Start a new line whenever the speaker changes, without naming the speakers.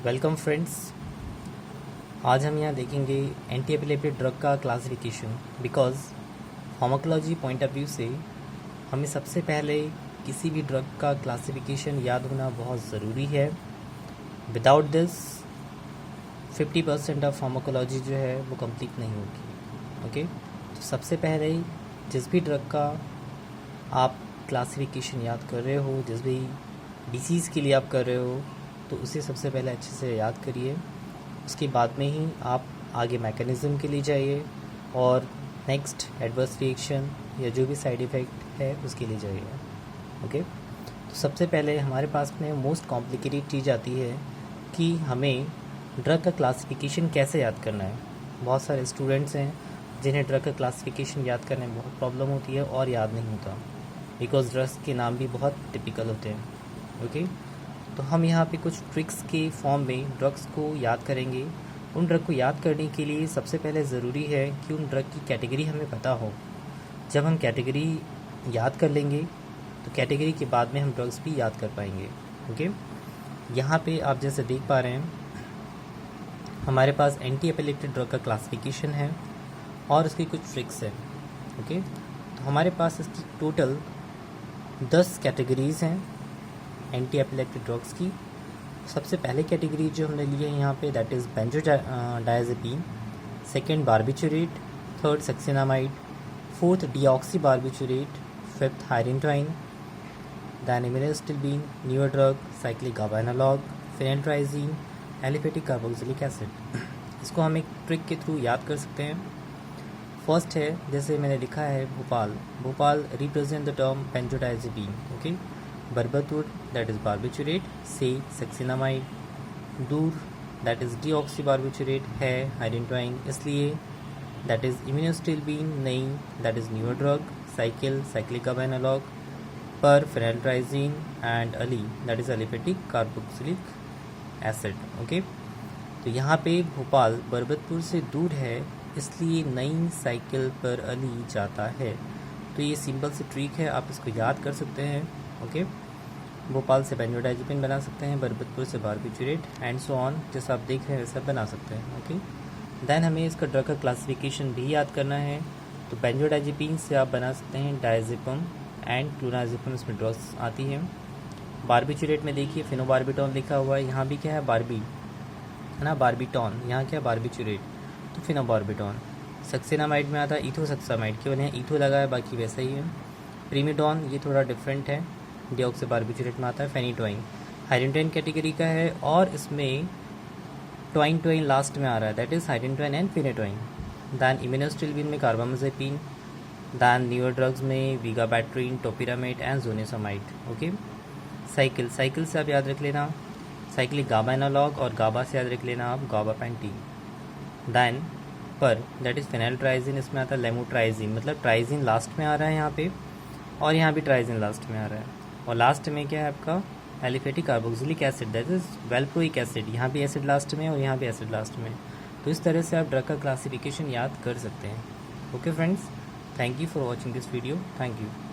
Welcome friends. आज हम यहाँ देखेंगे एंटी एपिलेप्टिक ड्रग का classification. Because pharmacology point of view से हमें सबसे पहले किसी भी ड्रग का क्लासिफिकेशन याद होना बहुत ज़रूरी है। विदाउट दिस 50% ऑफ फार्माकोलॉजी जो है वो कंप्लीट नहीं होगी। ओके, तो सबसे पहले जिस भी ड्रग का आप क्लासिफिकेशन याद कर रहे हो, जिस भी डिसीज़ के लिए आप कर रहे हो, तो उसे सबसे पहले अच्छे से याद करिए। उसके बाद में ही आप आगे मैकेनिज़्म के लिए जाइए और नेक्स्ट एडवर्स रिएक्शन या जो भी साइड इफ़ेक्ट है उसके लिए जाइए। ओके, तो सबसे पहले हमारे पास में मोस्ट कॉम्प्लिकेटेड चीज़ आती है कि हमें ड्रग का क्लासिफिकेशन कैसे याद करना है। बहुत सारे स्टूडेंट्स हैं जिन्हें ड्रग का क्लासिफिकेशन याद करने में बहुत प्रॉब्लम होती है और याद नहीं होता, बिकॉज ड्रग्स के नाम भी बहुत टिपिकल होते हैं। ओके, तो हम यहाँ पे कुछ ट्रिक्स के फॉर्म में ड्रग्स को याद करेंगे। उन ड्रग को याद करने के लिए सबसे पहले ज़रूरी है कि उन ड्रग की कैटेगरी हमें पता हो। जब हम कैटेगरी याद कर लेंगे तो कैटेगरी के बाद में हम ड्रग्स भी याद कर पाएंगे। ओके, यहाँ पे आप जैसे देख पा रहे हैं हमारे पास एंटी एपिलेप्टिक ड्रग का क्लासिफिकेशन है और उसकी कुछ ट्रिक्स हैं। ओके, तो हमारे पास इसकी टोटल 10 कैटेगरीज़ हैं एंटी एपिलेप्टिक ड्रग्स की। सबसे पहले कैटेगरी जो हमने ली है यहाँ पे that is benzodiazepine, second barbiturate, third succinimide, fourth deoxy barbiturate, fifth hydantoin, then iminostilbene, newer drug, cyclic GABA analogue, phenyltriazine, aliphatic carboxylic acid. इसको हम एक ट्रिक के थ्रू याद कर सकते हैं। फर्स्ट है, जैसे मैंने लिखा है Bhopal represent the term benzodiazepine. Okay, बरबतुर दैट इज़ बारबिचुरेट, से सक्सिनामाइड, दूर दैट इज़ डीऑक्सी बारबिचुरेट, है हाइरेंटोइन इसलिए दैट इज़ इम्यूनोस्टिलबिन, नहीं that is newer drug, cyclic GABA analogue, पर फेनेंट्राइजीन एंड अली that is aliphatic carboxylic acid. Okay, तो यहाँ पे भोपाल बरबतपुर से दूर है इसलिए नई साइकिल पर अली जाता है। तो ये सिंपल सी ट्रिक है, आप इसको याद कर सकते हैं। ओके, भोपाल से बेंजोडायज़ेपिन बना सकते हैं, बरबतपुर से बारबिचुरेट एंड सो ऑन, जैसा आप देख रहे हैं वैसा बना सकते हैं। ओके, देन हमें इसका ड्रग का क्लासिफिकेशन भी याद करना है। तो बेंजोडायज़ेपिन से आप बना सकते हैं डायज़ेपम एंड क्लोनाज़ेपम, इसमें ड्रग्स आती हैं। बारबिचुरेट में देखिए फिनोबार्बिटॉन लिखा हुआ है, यहाँ भी क्या है बारबी है ना, बारबिटॉन, यहाँ क्या है बारबिचुरेट, तो फिनोबार्बिटॉन। सक्सिनामाइड में आता है इथोसक्सामाइड, केवल यहाँ इथो लगा है, बाकी वैसा ही है। प्रीमिडॉन ये थोड़ा डिफरेंट है, डीऑक्सी बारबिचुरेट में आता है। फेनिटोइन हाइरेंटोइन कैटेगरी का है और इसमें टोइन लास्ट में आ रहा है, that is hydantoin and phenytoin. Then iminostilbene में कार्बामाज़ेपिन, दैन न्यूअर ड्रग्स में vigabatrin, topiramate and zonisamide. Okay, cycle से आप याद रख लेना साइक्लिक गाबा एनालॉग, और गाबा से याद रख लेना आप गाबापेंटीन। दैन पर दैट इज़ फेनेल्ट्राइजिन, इसमें आता है लेमोट्राइजिन, मतलब ट्राइजिन लास्ट में आ रहा है यहाँ पे, और यहाँ भी ट्राइजिन लास्ट में आ रहा है। और लास्ट में क्या है आपका aliphatic carboxylic acid that is valproic acid, यहाँ भी एसिड लास्ट में और यहाँ भी एसिड लास्ट में। तो इस तरह से आप ड्रग का क्लासिफिकेशन याद कर सकते हैं। Okay friends, thank you for watching this video. Thank you.